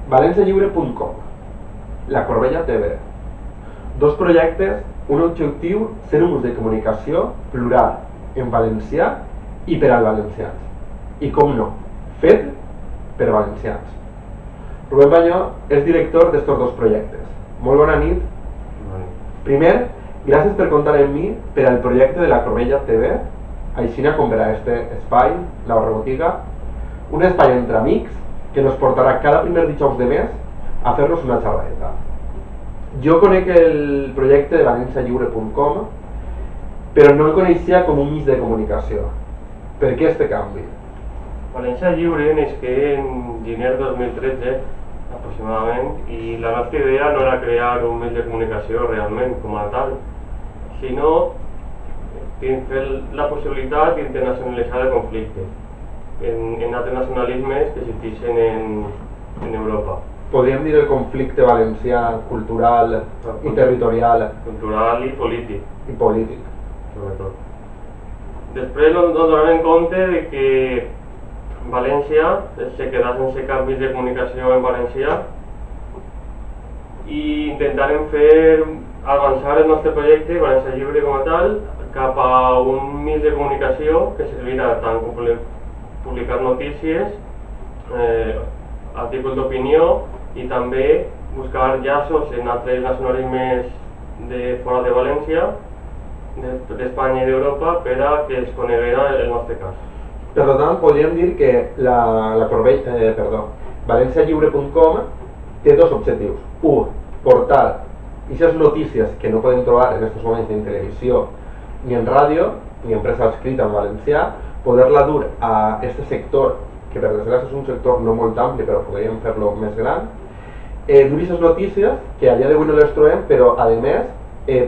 valencialliure.com, La Corbella TV. Dos projectes, un objectiu, ser un ús de comunicació plural, en valencià i per als valencians. I com no, fet per valencians. Rubén Banyó és director d'estos dos projectes. Molt bona nit. Primer, gràcies per comptar amb mi per al projecte de La Corbella TV, així com per a este espai, la Rebotiga, un espai entre amics que nos portarà cada primer dijous de mes a fer-nos una xerradeta. Jo conec el projecte de valencialliure.com, però no el coneixia com un mig de comunicació. Per què este canvi? València Lliure nasqué en gener 2013 aproximadament, i la nostra idea no era crear un mig de comunicació realment com a tal, sinó fer la possibilitat d'internacionalitzar el conflicte en altres nacionalismes que existeixen en Europa. Podríem dir el conflicte valencià cultural i territorial. Cultural i polític. I polític. Sobretot. Després ens donem en compte de que València se queda sense canvis de comunicació en valencià i intentarem fer avançar el nostre projecte, València Lliure com a tal, cap a un mig de comunicació que servirà tant com publicar notícies, articles d'opinió i també buscar llaços en altres nacionalismes de fora de València, d'Espanya i d'Europa, per a que es coneguera el nostre cas. Per tant, podríem dir que valencialliure.com té dos objectius. Un, portar aquestes notícies que no podem trobar en aquests moments en televisió ni en ràdio, ni en premsa escrita en valencià, poder-la dur a aquest sector, que per desgràcia és un sector no molt ampli, però podríem fer-lo més gran, dur aquestes notícies que a dia d'avui no les trobem, però a més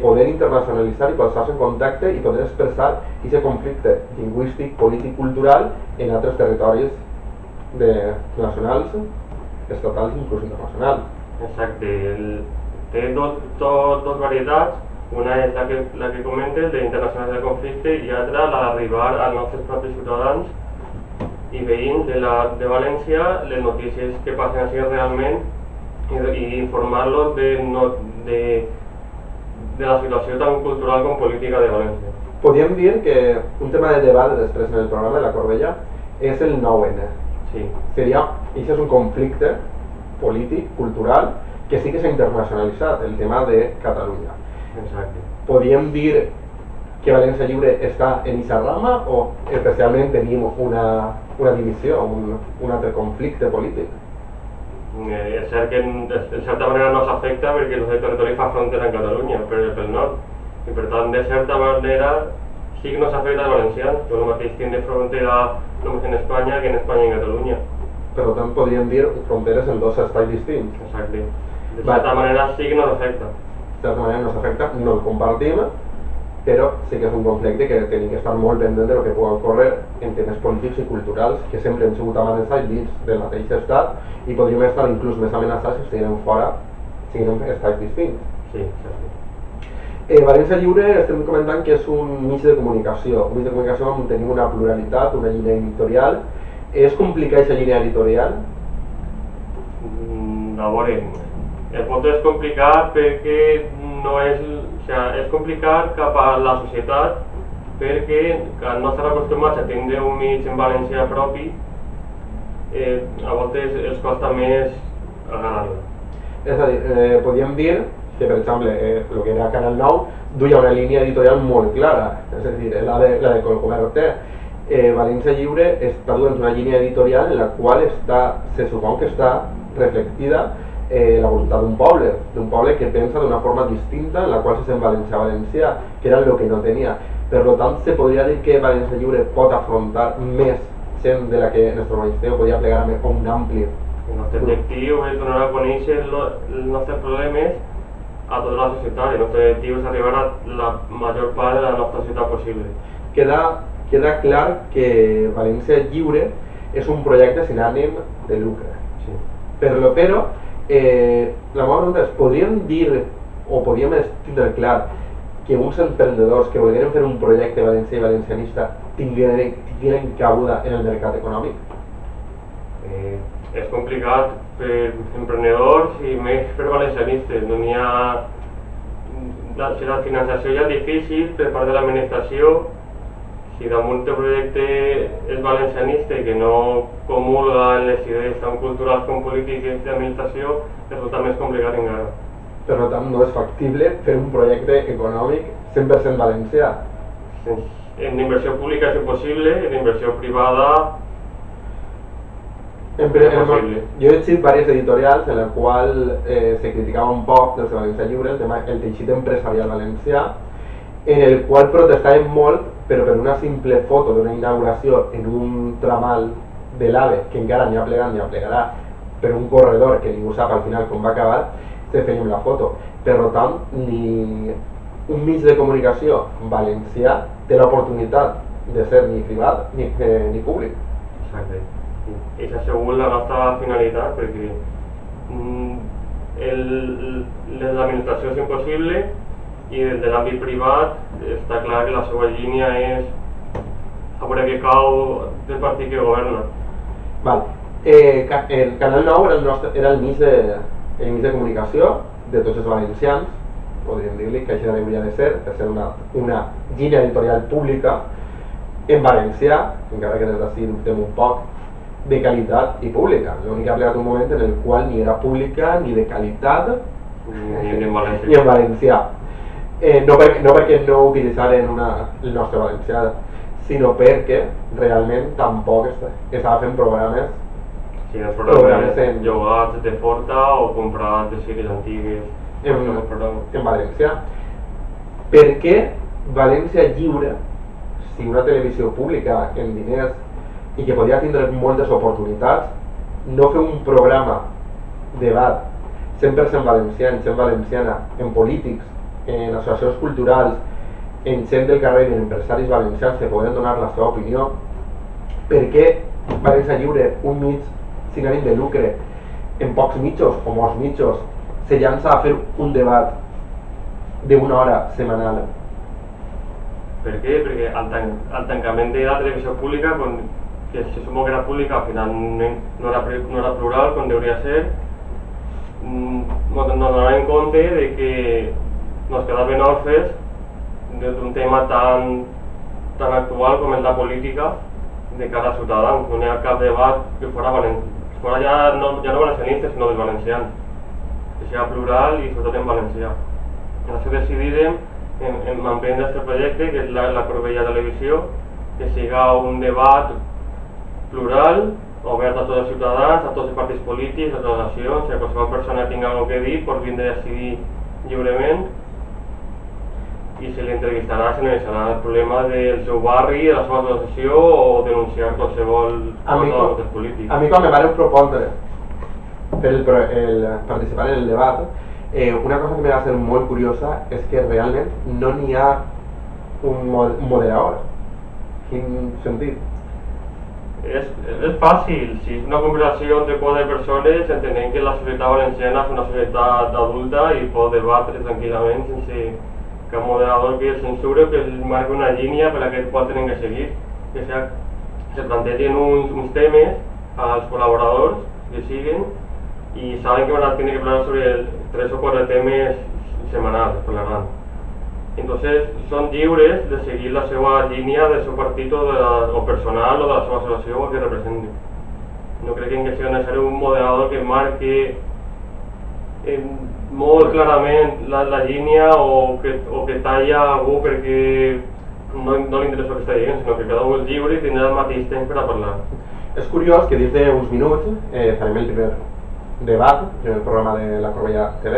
poder internacionalitzar i posar-se en contacte i poder expressar aquest conflicte lingüístic, polític, cultural en altres territoris nacionals, estatals i inclús internacionals. Exacte. Té dos varietats. Una és la que comentes, d'internacionalitzar el conflicte, i l'altra la d'arribar als nostres propis ciutadans i veïns de València les notícies que passen així realment i informar-los de la situació tan cultural com política de València. Podríem dir que un tema de debat després en el programa de La Corbella és el 9-N. Sí. Això és un conflicte polític, cultural, que sí que s'ha internacionalitzat, el tema de Catalunya. Exacte. Podríem dir que València Lliure està en aquesta rama o especialment tenim una divisió, un altre conflicte polític? És cert que en certa manera no s'afecta perquè el nostre territori fa frontera en Catalunya, pel nord, i per tant de certa manera sí que no s'afecta als valencians, que el mateix tindre frontera només en Espanya que en Espanya i en Catalunya. Per tant podríem dir fronteres en dos espais distints. Exacte. De certa manera sí que no s'afecta. De certa manera no s'afecta, no el compartim, però sí que és un conflicte que tenim que estar molt pendent de lo que pugui ocórrer en temes polítics i culturals que sempre hem sigut amenaçats dins del mateix estat i podríem estar inclús més amenaçats si estiguem fora, si estiguem en estats distints. Sí, exacte. València Lliure estem comentant que és un mig de comunicació on tenim una pluralitat, una línia editorial. És complicat aquesta línia editorial? A veure, el pot és complicat perquè no és... és complicat cap a la societat perquè no estan acostumats a tindre un mig en valencià propi, a voltes els costa més agradar-lo. És a dir, podríem dir que, per exemple, el que era Canal 9 duia una línia editorial molt clara, és a dir, la de Colcomerté. València Lliure està duent una línia editorial en la qual se supon que està reflectida la voluntat d'un poble que pensa d'una forma distinta en la qual se sent valencià, que era el que no tenia. Per tant, se podria dir que València Lliure pot afrontar més gent de la que en el València podria plegar a un ampli. El nostre objectiu és donar a conèixer els nostres problemes a tota la societat. El nostre objectiu és arribar a la major part de la nostra ciutat possible. Queda clar que València Lliure és un projecte sin ànim de lucre. Sí. Però la meva pregunta és, podríem dir o podríem tindre clar que uns emprendedors que volgueren fer un projecte valencià i valencianista tingueren cabuda en el mercat econòmic? és complicat per emprenedors i més per valencianistes. No n'hi ha... Si la finançació ja és difícil per part de l'administració, si damunt el projecte és valencianista i que no comulga en les idees tant culturals com polítiques d'administració, resulta més complicat encara. Per tant, no és factible fer un projecte econòmic 100% valencià. En inversió pública és impossible, en inversió privada Jo he llegit diverses editorials en les quals se criticava un poc des de València Lliure el teixit empresarial valencià, en el qual protestaven molt, però per una simple foto d'una inauguració en un tramal de l'AVE, que encara ni ha plegat ni aplegarà, per un corredor que ningú sap al final com va acabar, se feien la foto. Per tant, ni un mig de comunicació valencià té l'oportunitat de ser ni privat ni públic. Exacte. I s'ha sigut la nostra finalitat, perquè l'administració és impossible i des de l'àmbit privat està clar que la seva línia és a veure què cau del partit que governa. Val. El Canal 9 era el mig de comunicació de tots els valencians, podríem dir-li que això hauria de ser una línia editorial pública en valencià, encara que des d'ací dubtem un poc, de qualitat i pública. L'únic que ha plegat un moment en el qual ni era pública ni de qualitat ni en valencià. No perquè no utilitzaren el nostre valencià, sinó perquè realment tampoc estava fent programes. Sí, els programes llogats de Forta o comprats de sèries antigues en valencià. Per què València Lliure, si una televisió pública en diners i que podia tindre moltes oportunitats, no fer un programa debat 100% valencià, en gent valenciana, en polítics, en associacions culturals, en gent del carrer i en empresaris valencians que poden donar la seva opinió? Per què València Lliure, un mig sin ànim de lucre, en pocs mitjos o molts mitjos, se llança a fer un debat d'una hora setmanal? Per què? Perquè al tancament de la televisió pública, que se supo que era pública, al final no era plural com hauria de ser, nos donàvem compte de que nos quedaven orfes d'un tema tan actual com és la política de cara als ciutadans. No hi ha cap debat que fora ja no valencianista, sinó dels valencians, que sigui plural i sobretot en valencià. Per això decidirem en emprendre aquest projecte, que és la Corbella Televisió, que siga un debat plural, obert a tots els ciutadans, a tots els partits polítics, a totes les nacions, si qualsevol persona tingui alguna cosa a dir, pot vindre a decidir lliurement i se li entrevistarà, se analitzarà el problema del seu barri, de la seva associació o denunciar qualsevol cosa dels polítics. A mi quan me vareu propondre per participar en el debat, una cosa que me va ser molt curiosa és que realment no n'hi ha un moderador. Quin sentit? És fàcil, si és una conversació entre quatre persones, entenem que la societat valenciana és una societat adulta i pot debatre tranquil·lament sense cap moderador que el censure, que el marqui una línia per la qual tenen que seguir, que se plantegen uns temes als col·laboradors que siguen i saben que van a tenir que parlar sobre 3 o 4 temes setmanals, parlaran. Entonces són lliures de seguir la seva línia del seu partit o personal o de la seva associació o el que representi. No crec que sigui necessari un moderador que marqui molt clarament la línia o que talla algú perquè no li interessa el que està dient, sinó que cada un és lliure i tindrà el mateix temps per a parlar. És curiós que dins d'uns minuts farem el primer debat en el programa de la Corbella TV.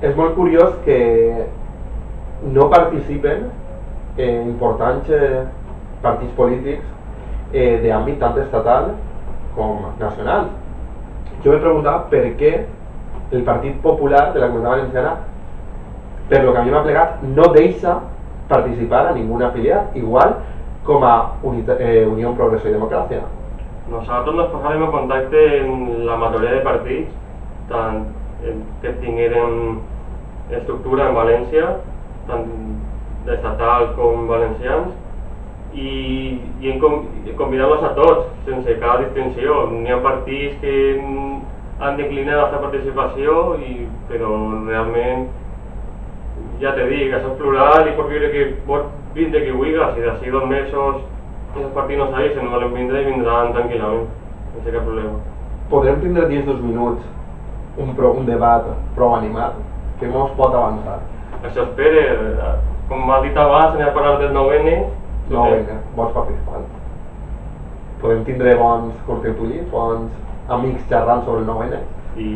És molt curiós que no participen importants partits polítics d'àmbit tant estatal com nacional. Jo m'he preguntat per què el Partit Popular de la Comunitat Valenciana, per lo que a mi m'ha plegat, no deixa participar a ningú afiliat, igual com a Unió Progreso i Democràcia. Nosaltres nos posarem en contacte amb la majoria de partits, tant que tingueren estructura en València, tant estatals com valencians, i convidar-los a tots, sense cap distinció. N'hi ha partits que han declinat la seva participació, però realment, ja te dic, això és plural i pot viure que pot vindre qui vulguis, i d'ací 2 mesos els partits no sabien, no volen vindre i vindran tranquil·lament, sense cap problema. Podrem tindre dins d'2 minuts un debat prou animat que mos pot avançar. Això espera, com m'has dit abans, anem a parlar del 9N. 9N, bons participants. Podem tindre bons contertulis, bons amics xerrant sobre el 9N. I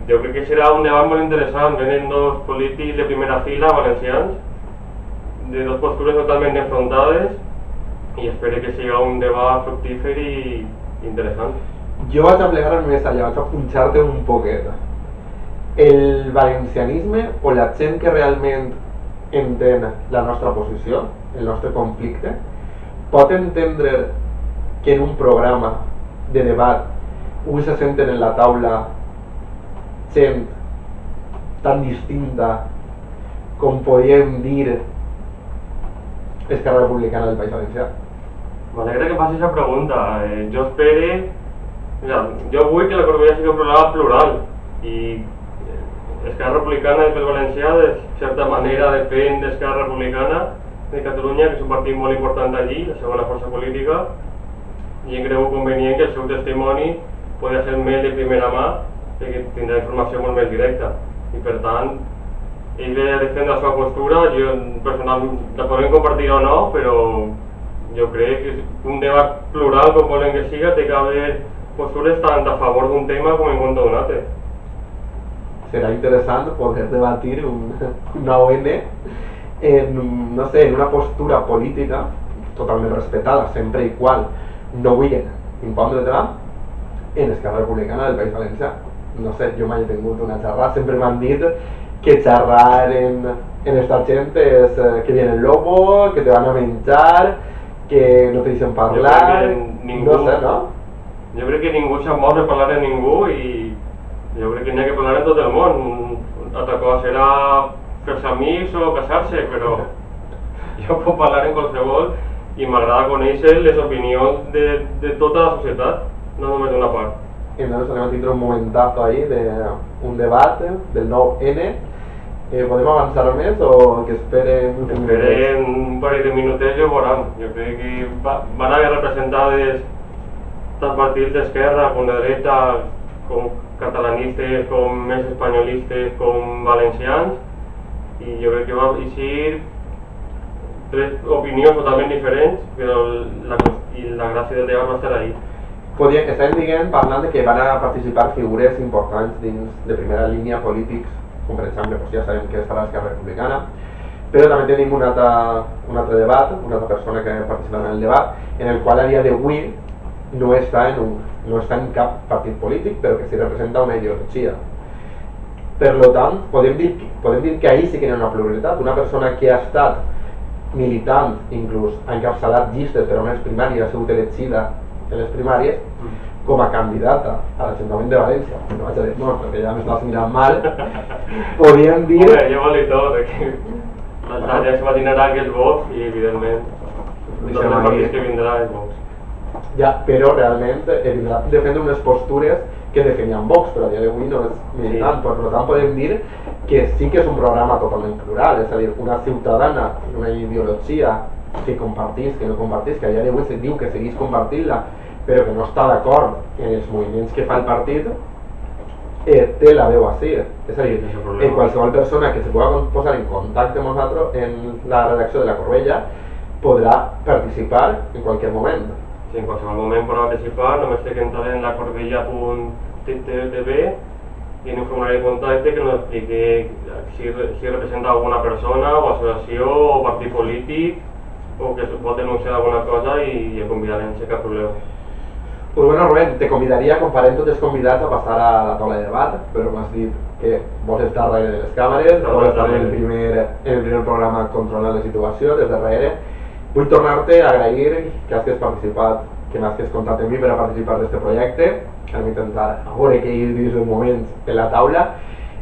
jo crec que serà un debat molt interessant. Venen 2 polítics de primera fila, valencians, de 2 postures totalment enfrontades, i espero que sigui un debat fructífer i interessant. Jo vaig a plegar més allà, vaig a punxar-te un poquet. El valencianisme o la gent que realment entén la nostra posició, el nostre conflicte, pot entendre que en un programa de debat avui se senten en la taula gent tan distinta com podríem dir Esquerra Republicana del País Valencià? M'alegra que facis aquesta pregunta. Jo espero... Jo vull que la Corbella sigui un programa plural i Esquerra Republicana del País Valencià de certa manera depèn d'Esquerra Republicana de Catalunya, que és un partit molt important allí, la segona força política, i em creu convenient que el seu testimoni pugui ser més de primera mà, perquè tindrà informació molt més directa. I per tant, ell ve a defendre la seva postura, jo personalment la podem compartir o no, però jo crec que un debat plural, com volen que siga, té que haver postures tant a favor d'un tema com en contra d'un altre. Serà interessant poder debatir una ON no sé, en una postura política totalment respetada, sempre i qual no vulguin impondre-te-la en Esquerra Republicana del País Valencià. No sé, jo mai he tingut una xerrada, sempre m'han dit que xerrar en esta gent és que viene el lobo, que te van a menjar, que no te deixen parlar, no sé, no? Jo crec que ningú sap molt de parlar amb ningú i jo crec que n'hi ha que parlar en tot el món. Altra cosa serà fer-se amics o casar-se, però jo puc parlar en qualsevol i m'agrada conèixer les opinions de tota la societat, no només d'una part. Entonces anem a tindre un momentazo ahí d'un debat del 9N. Podem avançar més o que esperen un minut? Esperen un parell de minutets i ho veuran. Jo crec que van haver representades tant partits d'esquerra com de dreta, com catalanistes, com més espanyolistes, com valencians, i jo crec que va eixir 3 opinions totalment diferents, però la gràcia del debat va estar ahí. Estàvem dient, parlant de que van a participar figures importants dins de primera línia polítics, com per exemple, ja sabem que estarà l'Esquerra Republicana, però també tenim un altre debat, una altra persona que participa en el debat, en el qual a dia d'avui no està en cap partit polític, però que sí representa una ideologia. Per tant, podem dir que ahir sí que hi ha una pluralitat. Una persona que ha estat militant, inclús ha encapçalat llistes per a unes primàries, ha sigut elegida en les primàries com a candidata a l'Ajuntament de València. No vaig a dir no, perquè ja m'estàs mirant mal. Podríem dir... Home, jo vol dir tot, ja es va dinarà aquests vots i, evidentment, tots els partits que vindrà és Vox. Ja, però realment defendre unes postures que definien Vox, però a dia d'avui no és militant. Per tant, podem dir que sí que és un programa totalment plural, és a dir, una ciutadana, una ideologia que compartís, que no compartís, que a dia d'avui se diu que seguís compartint-la, però que no està d'acord en els moviments que fa el partit, té la veu així. És a dir, qualsevol persona que se pugui posar en contacte amb nosaltres en la redacció de la Corbella podrà participar en qualsevol moment. Sí, en qualsevol moment podrà participar, només té que entrar en lacorbella.tv i en un formulari de contacte que ens expliqui si representa alguna persona o associació o partit polític o que pot denunciar alguna cosa i el convidarem sense cap problema. Pues bueno, Rubén, te convidaria, com farem tots els convidats, a passar a la taula de debat, però m'has dit que vols estar darrere de les càmeres, vols estar en el primer programa controlant la situació des de darrere. Vull tornar-te a agrair que has participat, que m'has contat amb mi per a participar d'aquest projecte, que hem intentat a veure què hi és moments en la taula,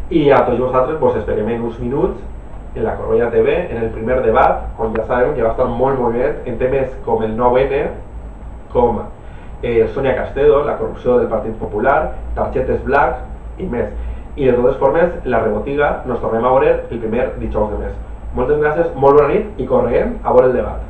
i a tots vosaltres esperem en uns minuts en la Corbella TV, en el primer debat, on ja sabem que va estar molt net en temes com el 9-N, com Sonia Castedo, la corrupció del Partit Popular, targetes black i més. I de totes formes, la rebotiga nos tornem a veure el primer dijous de mes. Moltes gràcies, molt bona nit i corrent a veure el debat.